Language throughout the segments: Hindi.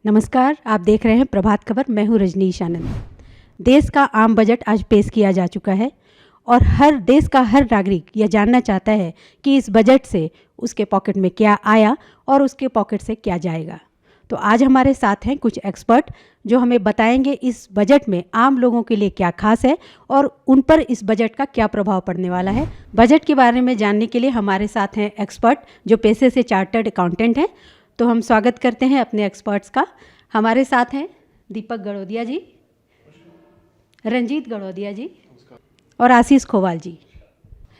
नमस्कार, आप देख रहे हैं प्रभात खबर। मैं हूं रजनीश आनंद। देश का आम बजट आज पेश किया जा चुका है और हर देश का हर नागरिक यह जानना चाहता है कि इस बजट से उसके पॉकेट में क्या आया और उसके पॉकेट से क्या जाएगा। तो आज हमारे साथ हैं कुछ एक्सपर्ट जो हमें बताएंगे इस बजट में आम लोगों के लिए क्या खास है और उन पर इस बजट का क्या प्रभाव पड़ने वाला है। बजट के बारे में जानने के लिए हमारे साथ हैं एक्सपर्ट जो पेशे से चार्टर्ड अकाउंटेंट हैं। तो हम स्वागत करते हैं अपने एक्सपर्ट्स का। हमारे साथ हैं दीपक गड़ोदिया जी, रंजीत गड़ोदिया जी और आशीष खोवाल जी।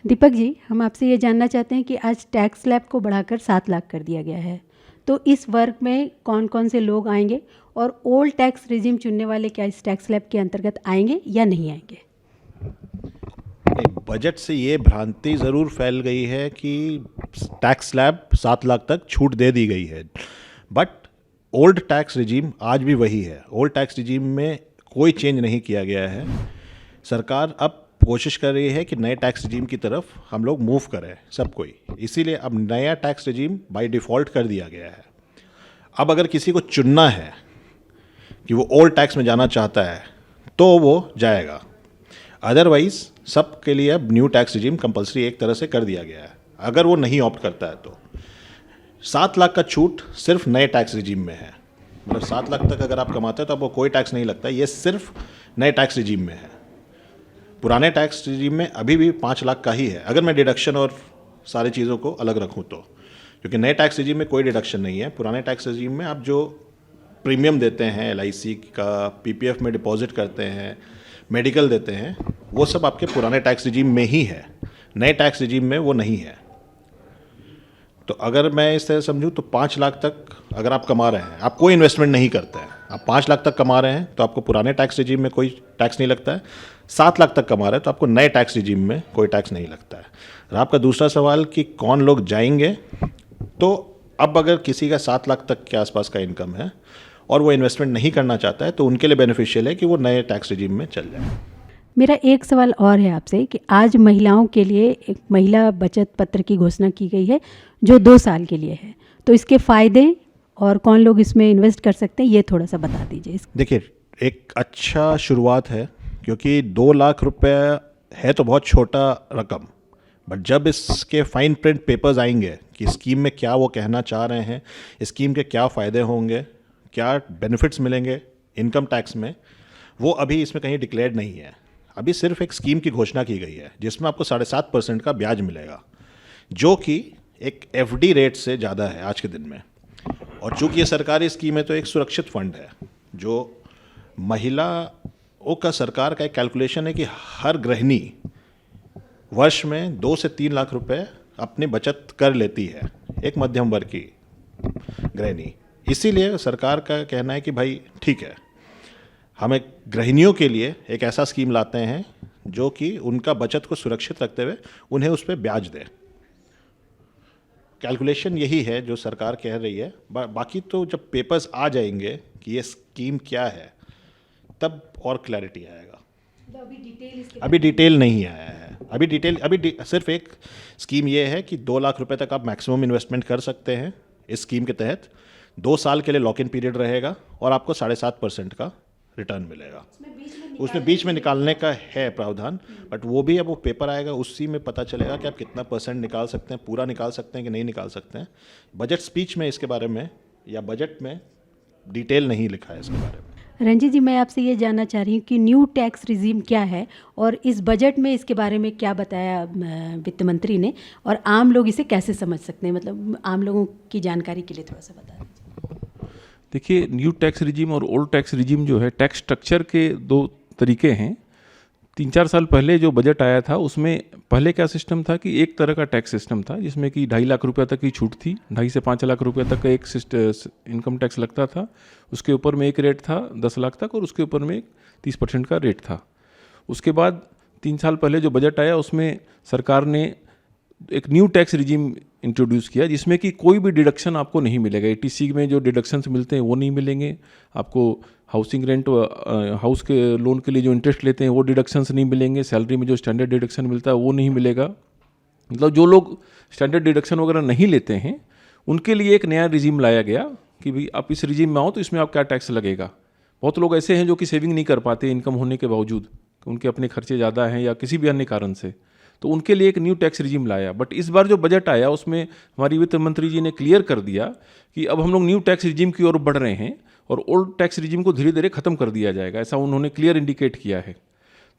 दीपक जी, हम आपसे ये जानना चाहते हैं कि आज टैक्स स्लैब को बढ़ाकर 7 लाख कर दिया गया है, तो इस वर्ग में कौन कौन से लोग आएंगे और ओल्ड टैक्स रिजीम चुनने वाले क्या इस टैक्स स्लैब के अंतर्गत आएंगे या नहीं आएंगे? बजट से ये भ्रांति ज़रूर फैल गई है कि टैक्स स्लैब 7 लाख तक छूट दे दी गई है, बट ओल्ड टैक्स रिजीम आज भी वही है। ओल्ड टैक्स रिजीम में कोई चेंज नहीं किया गया है। सरकार अब कोशिश कर रही है कि नए टैक्स रिजीम की तरफ हम लोग मूव करें सब कोई, इसीलिए अब नया टैक्स रिजीम बाय डिफ़ॉल्ट कर दिया गया है। अब अगर किसी को चुनना है कि वो ओल्ड टैक्स में जाना चाहता है तो वो जाएगा, अदरवाइज सब के लिए अब न्यू टैक्स रिजीम कंपलसरी एक तरह से कर दिया गया है। अगर वो नहीं ऑप्ट करता है तो 7 लाख का छूट सिर्फ नए टैक्स रिजीम में है। मतलब 7 लाख तक अगर आप कमाते हैं तो आपको कोई टैक्स नहीं लगता, ये सिर्फ नए टैक्स रिजीम में है। पुराने टैक्स रिजीम में अभी भी 5 लाख का ही है, अगर मैं डिडक्शन और सारी चीज़ों को अलग रखूँ तो, क्योंकि नए टैक्स रिजीम में कोई डिडक्शन नहीं है। पुराने टैक्स रिजीम में आप जो प्रीमियम देते हैं LIC का, PPF में डिपॉजिट करते हैं, मेडिकल देते हैं, वो सब आपके पुराने टैक्स रिजीम में ही है। नए टैक्स रिजीम में वो नहीं है। तो अगर मैं इस तरह समझूँ तो 5 लाख तक अगर आप कमा रहे हैं, आप कोई इन्वेस्टमेंट नहीं करते हैं, आप 5 लाख तक कमा रहे हैं तो आपको पुराने टैक्स रिजीम में कोई टैक्स नहीं लगता है। 7 लाख तक कमा रहे हैं तो आपको नए टैक्स रिजीम में कोई टैक्स नहीं लगता है। और आपका दूसरा सवाल कि कौन लोग जाएंगे, तो अब अगर किसी का 7 लाख तक के आसपास का इनकम है और वो इन्वेस्टमेंट नहीं करना चाहता है तो उनके लिए बेनिफिशियल है कि वो नए टैक्स रिजीम में चल जाए। मेरा एक सवाल और है आपसे कि आज महिलाओं के लिए एक महिला बचत पत्र की घोषणा की गई है जो 2 साल के लिए है, तो इसके फ़ायदे और कौन लोग इसमें इन्वेस्ट कर सकते हैं ये थोड़ा सा बता दीजिए। देखिए, एक अच्छा शुरुआत है क्योंकि 2 लाख रुपए है तो बहुत छोटा रकम, बट जब इसके फाइन प्रिंट पेपर्स आएंगे कि स्कीम में क्या वो कहना चाह रहे हैं, स्कीम के क्या फ़ायदे होंगे, क्या बेनिफिट्स मिलेंगे इनकम टैक्स में, वो अभी इसमें कहीं डिक्लेयर्ड नहीं है। अभी सिर्फ एक स्कीम की घोषणा की गई है जिसमें आपको 7.5% का ब्याज मिलेगा, जो कि एक FD रेट से ज़्यादा है आज के दिन में। और चूंकि ये सरकारी स्कीम है तो एक सुरक्षित फंड है जो महिलाओं का, सरकार का एक कैलकुलेशन है कि हर गृहिणी वर्ष में 2 से 3 लाख रुपए अपनी बचत कर लेती है, एक मध्यम वर्ग की गृहिणी। इसीलिए सरकार का कहना है कि भाई ठीक है, हम एक गृहिणियों के लिए एक ऐसा स्कीम लाते हैं जो कि उनका बचत को सुरक्षित रखते हुए उन्हें उस पर ब्याज दे। कैलकुलेशन यही है जो सरकार कह रही है। बाकी तो जब पेपर्स आ जाएंगे कि ये स्कीम क्या है तब और क्लैरिटी आएगा। तो अभी डिटेल नहीं आया है। अभी सिर्फ एक स्कीम ये है कि 2 लाख रुपए तक आप मैक्सिमम इन्वेस्टमेंट कर सकते हैं इस स्कीम के तहत। 2 साल के लिए लॉक इन पीरियड रहेगा और आपको 7.5% का रिटर्न मिलेगा। उसमें बीच में निकालने का है प्रावधान, बट वो भी अब वो पेपर आएगा उसी में पता चलेगा कि आप कितना % निकाल सकते हैं, पूरा निकाल सकते हैं कि नहीं निकाल सकते हैं। बजट स्पीच में इसके बारे में या बजट में डिटेल नहीं लिखा है इसके बारे में। रंजीत जी, मैं आपसे ये जानना चाह रही हूँ कि न्यू टैक्स रिजीम क्या है और इस बजट में इसके बारे में क्या बताया वित्त मंत्री ने, और आम लोग इसे कैसे समझ सकते हैं, मतलब आम लोगों की जानकारी के लिए थोड़ा सा बता दीजिए। देखिए, न्यू टैक्स रिजीम और ओल्ड टैक्स रिजीम जो है, टैक्स स्ट्रक्चर के 2 तरीके हैं। 3-4 साल पहले जो बजट आया था उसमें पहले क्या सिस्टम था कि एक तरह का टैक्स सिस्टम था जिसमें कि 2.5 लाख रुपये तक की छूट थी। 2.5 से 5 लाख रुपये तक का एक इनकम टैक्स लगता था। उसके ऊपर में एक रेट था 10 लाख तक और उसके ऊपर में 30% का रेट था। उसके बाद 3 साल पहले जो बजट आया उसमें सरकार ने एक न्यू टैक्स रिजीम इंट्रोड्यूस किया जिसमें कि कोई भी डिडक्शन आपको नहीं मिलेगा। ATC में जो डिडक्शंस मिलते हैं वो नहीं मिलेंगे आपको। हाउसिंग रेंट, हाउस के लोन के लिए जो इंटरेस्ट लेते हैं वो डिडक्शंस नहीं मिलेंगे। सैलरी में जो स्टैंडर्ड डिडक्शन मिलता है वो नहीं मिलेगा। मतलब जो लोग स्टैंडर्ड डिडक्शन वगैरह नहीं लेते हैं उनके लिए एक नया रिजीम लाया गया कि भाई आप इस रिजीम में आओ तो इसमें आप क्या टैक्स लगेगा। बहुत लोग ऐसे हैं जो कि सेविंग नहीं कर पाते इनकम होने के बावजूद, उनके अपने खर्चे ज़्यादा हैं या किसी भी अन्य कारण से, तो उनके लिए एक न्यू टैक्स रिजीम लाया। बट इस बार जो बजट आया उसमें हमारी वित्त मंत्री जी ने क्लियर कर दिया कि अब हम लोग न्यू टैक्स रिजीम की ओर बढ़ रहे हैं और ओल्ड टैक्स रिजीम को धीरे धीरे ख़त्म कर दिया जाएगा, ऐसा उन्होंने क्लियर इंडिकेट किया है।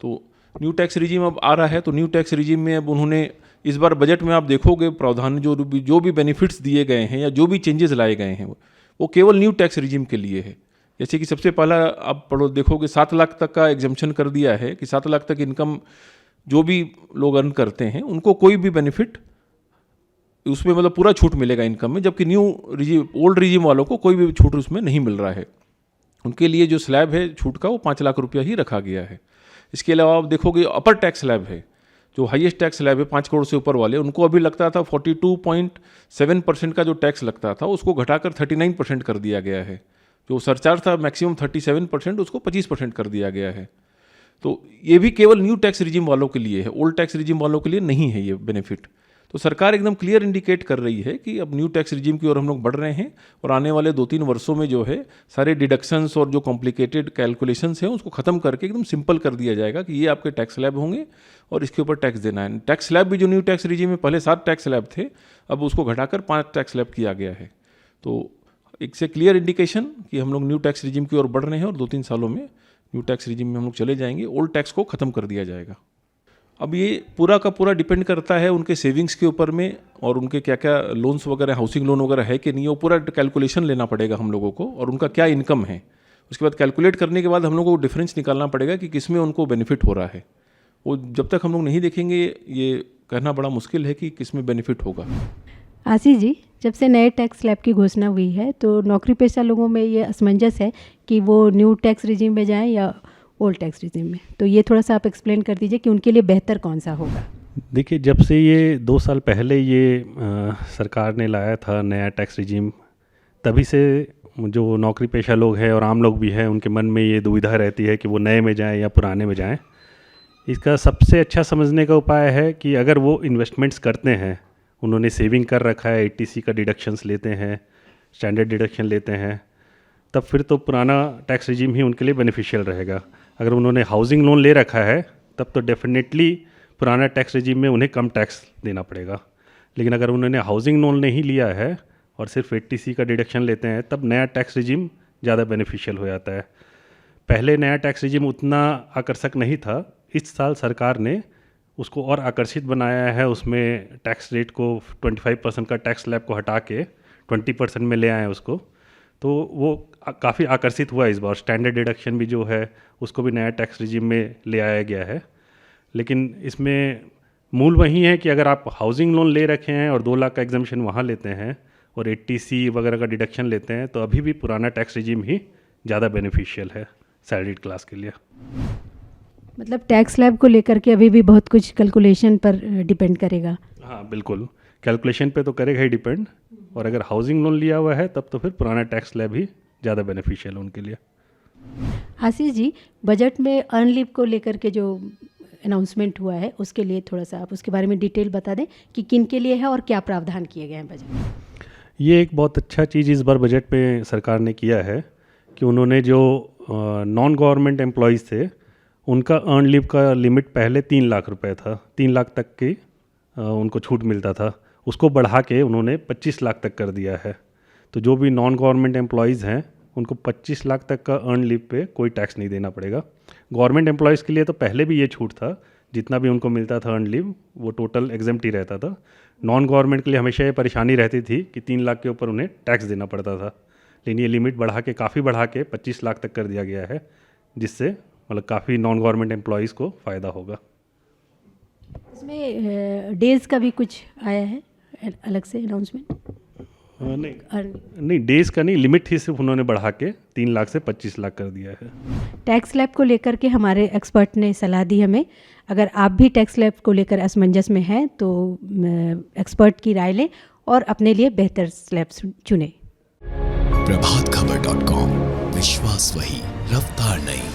तो न्यू टैक्स रिजीम अब आ रहा है, तो न्यू टैक्स रिजीम में अब उन्होंने इस बार बजट में आप देखोगे प्रावधान जो भी बेनिफिट्स दिए गए हैं या जो भी चेंजेस लाए गए हैं वो केवल न्यू टैक्स रिजीम के लिए है। जैसे कि सबसे पहला आप पढ़ो देखोगे 7 लाख तक का एग्जम्पशन कर दिया है कि 7 लाख तक इनकम जो भी लोग अर्न करते हैं उनको कोई भी बेनिफिट उसमें मतलब पूरा छूट मिलेगा इनकम में, जबकि ओल्ड रिजीम वालों को कोई भी छूट उसमें नहीं मिल रहा है। उनके लिए जो स्लैब है छूट का वो 5 लाख रुपया ही रखा गया है। इसके अलावा आप देखोगे अपर टैक्स स्लैब है, जो हाईएस्ट टैक्स स्लैब है 5 करोड़ से ऊपर वाले, उनको अभी लगता था 42.7% का जो टैक्स लगता था उसको घटाकर 39% कर दिया गया है। जो सरचार्ज था मैक्सिमम 37%, उसको 25% कर दिया गया है। तो ये भी केवल न्यू टैक्स रिजीम वालों के लिए है, ओल्ड टैक्स रिजीम वालों के लिए नहीं है ये बेनिफिट। तो सरकार एकदम क्लियर इंडिकेट कर रही है कि अब न्यू टैक्स रिजीम की ओर हम लोग बढ़ रहे हैं और आने वाले 2-3 वर्षों में जो है सारे डिडक्शंस और जो कॉम्प्लिकेटेड कैलकुलेशंस हैं उसको ख़त्म करके एकदम सिंपल कर दिया जाएगा कि ये आपके टैक्स स्लैब होंगे और इसके ऊपर टैक्स देना है। टैक्स स्लैब भी जो न्यू टैक्स रिजीम में पहले 7 टैक्स स्लैब थे, अब उसको घटाकर 5 टैक्स स्लैब किया गया है। तो एक से क्लियर इंडिकेशन कि हम लोग न्यू टैक्स रिजीम की ओर बढ़ रहे हैं और 2-3 सालों में न्यू टैक्स रिजीम में हम लोग चले जाएंगे, ओल्ड टैक्स को ख़त्म कर दिया जाएगा। अब ये पूरा का पूरा डिपेंड करता है उनके सेविंग्स के ऊपर में और उनके क्या क्या लोन्स वगैरह, हाउसिंग लोन वगैरह है कि नहीं, वो पूरा कैलकुलेशन लेना पड़ेगा हम लोगों को और उनका क्या इनकम है। उसके बाद कैलकुलेट करने के बाद हम लोगों को डिफरेंस निकालना पड़ेगा कि किस में उनको बेनिफिट हो रहा है। वो जब तक हम लोग नहीं देखेंगे ये कहना बड़ा मुश्किल है कि किस में बेनिफिट होगा। आशीष जी, जब से नए टैक्स स्लैब की घोषणा हुई है तो नौकरी पेशा लोगों में ये असमंजस है कि वो न्यू टैक्स रिजीम में जाएं या ओल्ड टैक्स रिजीम में, तो ये थोड़ा सा आप एक्सप्लेन कर दीजिए कि उनके लिए बेहतर कौन सा होगा। देखिए, जब से ये 2 साल पहले ये सरकार ने लाया था नया टैक्स रिजीम, तभी से जो नौकरी पेशा लोग हैं और आम लोग भी हैं उनके मन में ये दुविधा रहती है कि वो नए में जाएं या पुराने में जाएं। इसका सबसे अच्छा समझने का उपाय है कि अगर वो इन्वेस्टमेंट्स करते हैं, उन्होंने सेविंग कर रखा है, 80C का डिडक्शंस लेते हैं, स्टैंडर्ड डिडक्शन लेते हैं, तब फिर तो पुराना टैक्स रिजीम ही उनके लिए बेनिफिशियल रहेगा। अगर उन्होंने हाउसिंग लोन ले रखा है तब तो डेफिनेटली पुराना टैक्स रिजीम में उन्हें कम टैक्स देना पड़ेगा। लेकिन अगर उन्होंने हाउसिंग लोन नहीं लिया है और सिर्फ 80C का डिडक्शन लेते हैं तब नया टैक्स रिजीम ज़्यादा बेनिफिशियल हो जाता है। पहले नया टैक्स रिजीम उतना आकर्षक नहीं था, इस साल सरकार ने उसको और आकर्षित बनाया है। उसमें टैक्स रेट को 25% का टैक्स स्लैब को हटा के 20% में ले आए हैं उसको, तो वो काफ़ी आकर्षित हुआ इस बार। स्टैंडर्ड डिडक्शन भी जो है उसको भी नया टैक्स रिजीम में ले आया गया है। लेकिन इसमें मूल वही है कि अगर आप हाउसिंग लोन ले रखे हैं और 2 लाख का एग्जम्पशन वहाँ लेते हैं और 80C वगैरह का डिडक्शन लेते हैं तो अभी भी पुराना टैक्स रिजीम ही ज़्यादा बेनिफिशियल है सैलरीड क्लास के लिए। मतलब टैक्स स्लैब को लेकर के अभी भी बहुत कुछ कैलकुलेशन पर डिपेंड करेगा। हाँ बिल्कुल, कैलकुलेशन पे तो करेगा ही डिपेंड, और अगर हाउसिंग लोन लिया हुआ है तब तो फिर पुराना टैक्स स्लैब ही ज़्यादा बेनिफिशियल है उनके लिए। आशीष जी, बजट में अर्न लीव को लेकर के जो अनाउंसमेंट हुआ है उसके लिए थोड़ा सा आप उसके बारे में डिटेल बता दें कि किन के लिए है और क्या प्रावधान किए गए हैं बजट में। ये एक बहुत अच्छा चीज़ इस बार बजट में सरकार ने किया है कि उन्होंने जो नॉन गवर्नमेंट एम्प्लॉयज़ थे उनका अर्न लीव का लिमिट पहले 3 लाख रुपए था, 3 लाख तक की उनको छूट मिलता था, उसको बढ़ा के उन्होंने 25 लाख तक कर दिया है। तो जो भी नॉन गवर्नमेंट एम्प्लॉयज़ हैं उनको 25 लाख तक का अर्न लीव पे कोई टैक्स नहीं देना पड़ेगा। गवर्नमेंट एम्प्लॉयज़ के लिए तो पहले भी ये छूट था, जितना भी उनको मिलता था अर्न लीव वो टोटल एग्जेम्प्ट ही रहता था। नॉन गवर्नमेंट के लिए हमेशा ये परेशानी रहती थी कि 3 लाख के ऊपर उन्हें टैक्स देना पड़ता था, लेकिन ये लिमिट काफ़ी बढ़ा के 25 लाख तक कर दिया गया है, जिससे मतलब काफ़ी नॉन गवर्नमेंट एम्प्लॉयज़ को फ़ायदा होगा। इसमें डेज़ का भी कुछ आया है अलग से अनाउंसमेंट? नहीं, डेज़ का नहीं, लिमिट ही सिर्फ उन्होंने बढ़ा के 3 लाख से 25 लाख कर दिया है। टैक्स स्लैब को लेकर के हमारे एक्सपर्ट ने सलाह दी हमें, अगर आप भी टैक्स स्लैब को लेकर असमंजस में हैं तो एक्सपर्ट की राय लें और अपने लिए बेहतर स्लैब चुनें। प्रभातखबर.com, विश्वास वही, रफ्तार नहीं।